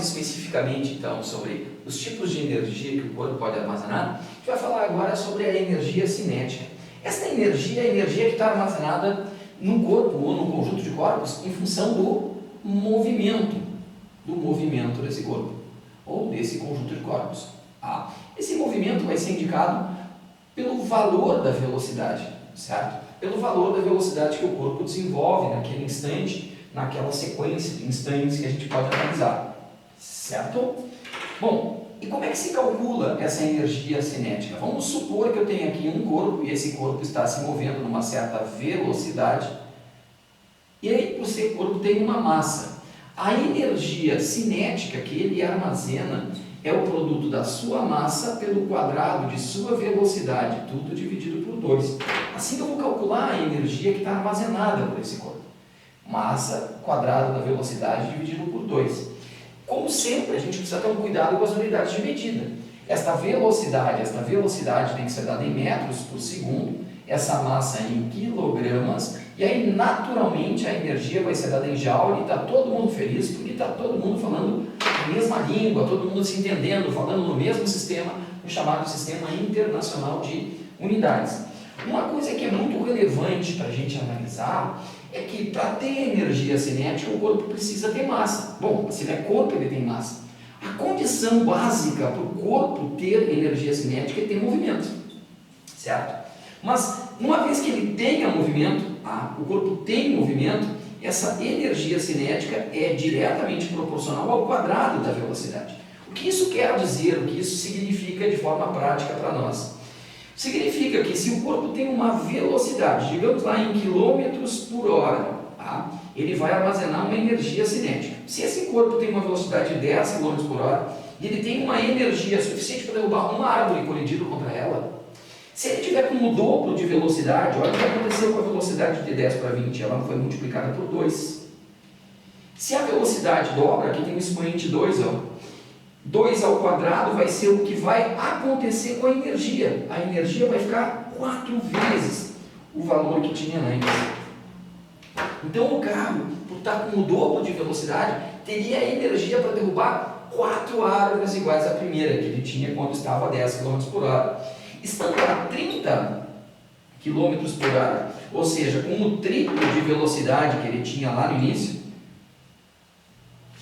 especificamente então sobre os tipos de energia que o corpo pode armazenar, a gente vai falar agora sobre a energia cinética. Esta energia é a energia que está armazenada no corpo ou no conjunto de corpos em função do movimento desse corpo ou desse conjunto de corpos. Esse movimento vai ser indicado pelo valor da velocidade, certo? Pelo valor da velocidade que o corpo desenvolve naquele instante, naquela sequência de instantes que a gente pode analisar, certo? Bom, e como é que se calcula essa energia cinética? Vamos supor que eu tenho aqui um corpo e esse corpo está se movendo numa certa velocidade e aí o seu corpo tem uma massa. A energia cinética que ele armazena é o produto da sua massa pelo quadrado de sua velocidade, tudo dividido por 2. Assim eu vou calcular a energia que está armazenada por esse corpo. Massa quadrado da velocidade dividido por 2. Como sempre, a gente precisa ter um cuidado com as unidades de medida. Esta velocidade tem que ser dada em metros por segundo, essa massa em quilogramas, e aí naturalmente a energia vai ser dada em joule, e está todo mundo feliz, porque está todo mundo falando a mesma língua, todo mundo se entendendo, falando no mesmo sistema, o chamado Sistema Internacional de Unidades. Uma coisa que é muito relevante para a gente analisar é que para ter energia cinética o corpo precisa ter massa. Bom, se ele é corpo, ele tem massa. A condição básica para o corpo ter energia cinética é ter movimento, certo? Mas uma vez que ele tenha movimento, o corpo tem movimento, essa energia cinética é diretamente proporcional ao quadrado da velocidade. O que isso quer dizer, o que isso significa de forma prática para nós? Significa que se o corpo tem uma velocidade, digamos lá em quilômetros por hora, ele vai armazenar uma energia cinética. Se esse corpo tem uma velocidade de 10 km por hora e ele tem uma energia suficiente para derrubar uma árvore colidindo contra ela, se ele tiver com o dobro de velocidade, olha o que aconteceu com a velocidade de 10 para 20, ela foi multiplicada por 2. Se a velocidade dobra, aqui tem o expoente 2, 2 ao quadrado vai ser o que vai acontecer com a energia. A energia vai ficar 4 vezes o valor que tinha antes. Então o carro, por estar com o dobro de velocidade, teria energia para derrubar 4 árvores iguais à primeira que ele tinha quando estava a 10 km por hora. Estando a 30 km por hora, ou seja, com o triplo de velocidade que ele tinha lá no início,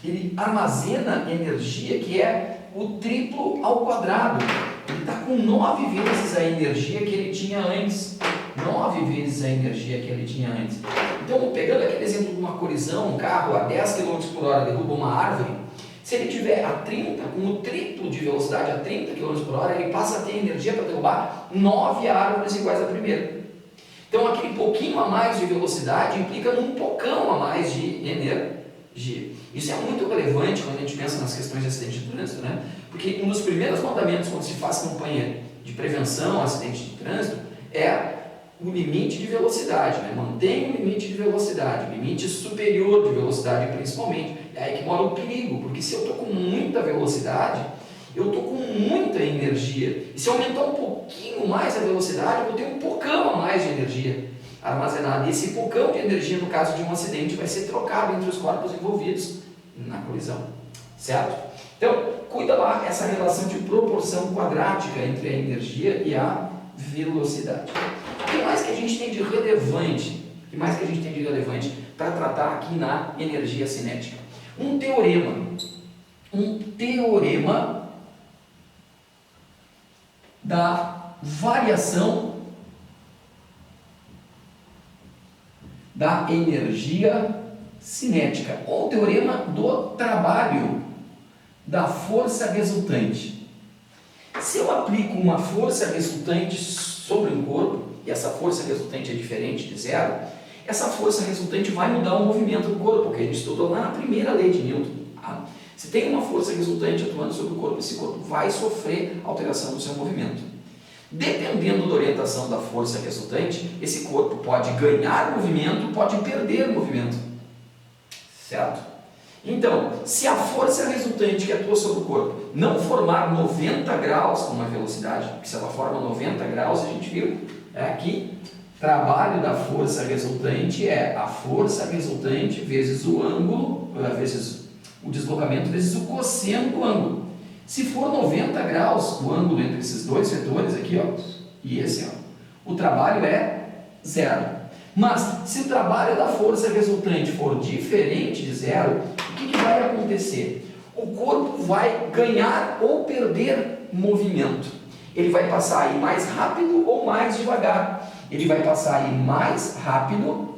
ele armazena energia que é o triplo ao quadrado. Ele está com 9 vezes a energia que ele tinha antes. 9 vezes a energia que ele tinha antes. Então, pegando aquele exemplo de uma colisão, um carro a 10 km por hora derruba uma árvore, se ele tiver a 30, com o triplo de velocidade a 30 km por hora, ele passa a ter energia para derrubar 9 árvores iguais à primeira. Então, aquele pouquinho a mais de velocidade implica num pocão a mais de energia. Isso é muito relevante quando a gente pensa nas questões de acidente de trânsito, né? Porque um dos primeiros mandamentos quando se faz campanha de prevenção a acidente de trânsito é o limite de velocidade, né? Mantenha o limite de velocidade, limite superior de velocidade principalmente. É aí que mora o perigo, porque se eu estou com muita velocidade, eu estou com muita energia. E se eu aumentar um pouquinho mais a velocidade, eu vou ter um pocão a mais de energia armazenada. E esse pocão de energia, no caso de um acidente, vai ser trocado entre os corpos envolvidos na colisão, certo? Então, cuida lá essa relação de proporção quadrática entre a energia e a velocidade. O que mais que a gente tem de relevante? O que mais que a gente tem de relevante para tratar aqui na energia cinética? Um teorema da variação da energia cinética, ou teorema do trabalho da força resultante. Se eu aplico uma força resultante sobre um corpo, e essa força resultante é diferente de zero, essa força resultante vai mudar o movimento do corpo, que a gente estudou lá na primeira lei de Newton. Se tem uma força resultante atuando sobre o corpo, esse corpo vai sofrer alteração do seu movimento. Dependendo da orientação da força resultante, esse corpo pode ganhar movimento, pode perder movimento. Certo? Então, se a força resultante que atua sobre o corpo não formar 90 graus com uma velocidade, porque se ela forma 90 graus, a gente viu aqui, trabalho da força resultante é a força resultante vezes o ângulo, vezes o deslocamento vezes o cosseno do ângulo. Se for 90 graus o ângulo entre esses dois vetores aqui, ó, e esse, ó, o trabalho é zero. Mas se o trabalho da força resultante for diferente de zero, o que vai acontecer? O corpo vai ganhar ou perder movimento. Ele vai passar a ir mais rápido ou mais devagar. Ele vai passar a ir mais rápido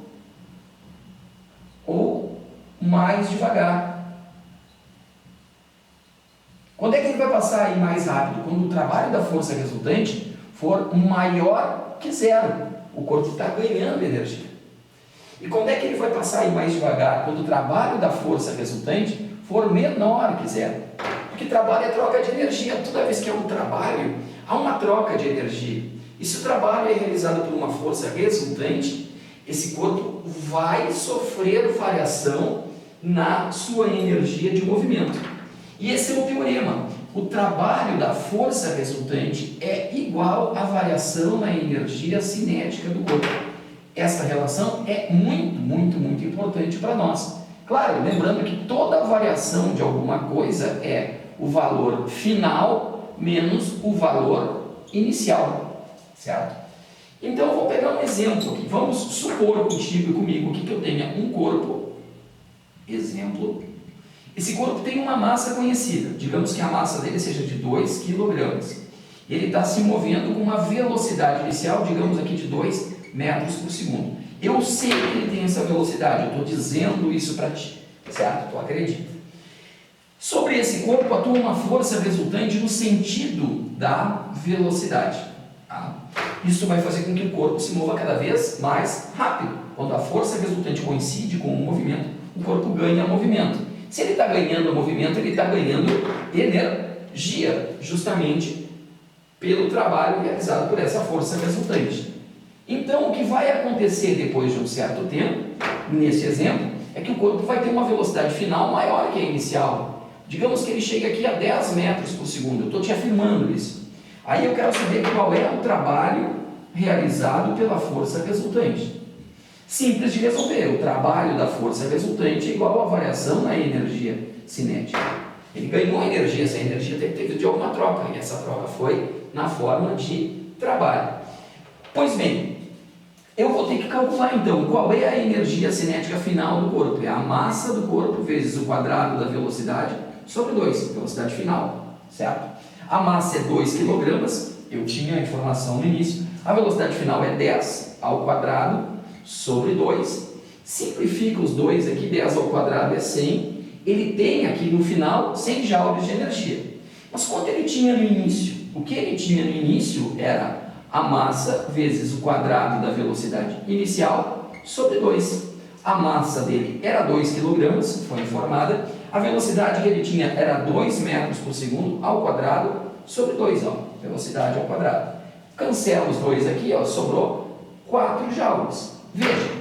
ou mais devagar. Quando é que ele vai passar a ir mais rápido? Quando o trabalho da força resultante for maior que zero. O corpo está ganhando energia. E quando é que ele vai passar a ir mais devagar? Quando o trabalho da força resultante for menor que zero. Porque trabalho é troca de energia. Toda vez que há um trabalho, há uma troca de energia. E se o trabalho é realizado por uma força resultante, esse corpo vai sofrer variação na sua energia de movimento. E esse é o teorema. O trabalho da força resultante é igual à variação na energia cinética do corpo. Esta relação é muito importante para nós. Claro, lembrando que toda variação de alguma coisa é o valor final menos o valor inicial, certo? Então, eu vou pegar um exemplo aqui. Vamos supor contigo e comigo que eu tenha um corpo, exemplo. Esse corpo tem uma massa conhecida, digamos que a massa dele seja de 2 kg. Ele está se movendo com uma velocidade inicial, digamos aqui de 2 metros por segundo. Eu sei que ele tem essa velocidade, eu estou dizendo isso para ti, certo? Tu acredita. Sobre esse corpo atua uma força resultante no sentido da velocidade. Tá? Isso vai fazer com que o corpo se mova cada vez mais rápido. Quando a força resultante coincide com o movimento, o corpo ganha movimento. Se ele está ganhando movimento, ele está ganhando energia, justamente pelo trabalho realizado por essa força resultante. Então, o que vai acontecer depois de um certo tempo, nesse exemplo, é que o corpo vai ter uma velocidade final maior que a inicial. Digamos que ele chega aqui a 10 metros por segundo, eu estou te afirmando isso. Aí eu quero saber qual é o trabalho realizado pela força resultante. Simples de resolver, o trabalho da força resultante é igual à variação na energia cinética. Ele ganhou energia, essa energia teve de alguma troca, e essa troca foi na forma de trabalho. Pois bem, eu vou ter que calcular então qual é a energia cinética final do corpo. É a massa do corpo vezes o quadrado da velocidade sobre 2, velocidade final, certo? A massa é 2 kg, eu tinha a informação no início. A velocidade final é 10 ao quadrado sobre 2. Simplifica os dois aqui, 10 ao quadrado é 100. Ele tem aqui no final 100 joules de energia. Mas quanto ele tinha no início? O que ele tinha no início era a massa vezes o quadrado da velocidade inicial sobre 2. A massa dele era 2 kg, foi informada. A velocidade que ele tinha era 2 metros por segundo ao quadrado sobre 2, ó, velocidade ao quadrado. Cancela os dois aqui, ó, sobrou 4 joules. Veja,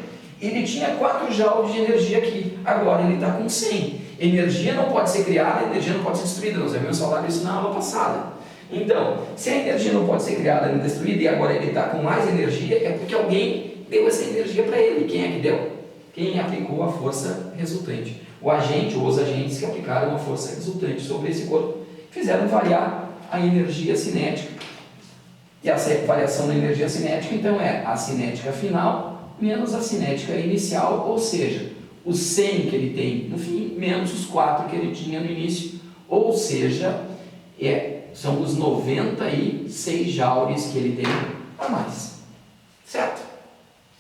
ele tinha 4 joules de energia aqui, agora ele está com 100. Energia não pode ser criada, energia não pode ser destruída, nós havemos falado isso na aula passada. Então, se a energia não pode ser criada nem destruída e agora ele está com mais energia, é porque alguém deu essa energia para ele. Quem é que deu? Quem aplicou a força resultante. O agente ou os agentes que aplicaram a força resultante sobre esse corpo fizeram variar a energia cinética. E essa variação da energia cinética, então, é a cinética final menos a cinética inicial, ou seja, os 100 que ele tem no fim, menos os 4 que ele tinha no início, ou seja, são os 96 joules que ele tem a mais, certo?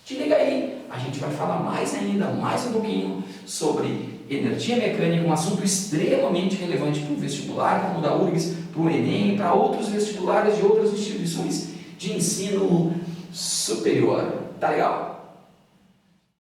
Te liga aí, a gente vai falar mais ainda, mais um pouquinho sobre energia mecânica, um assunto extremamente relevante para o vestibular, como o da URGS, para o Enem, para outros vestibulares de outras instituições de ensino superior. Tá legal?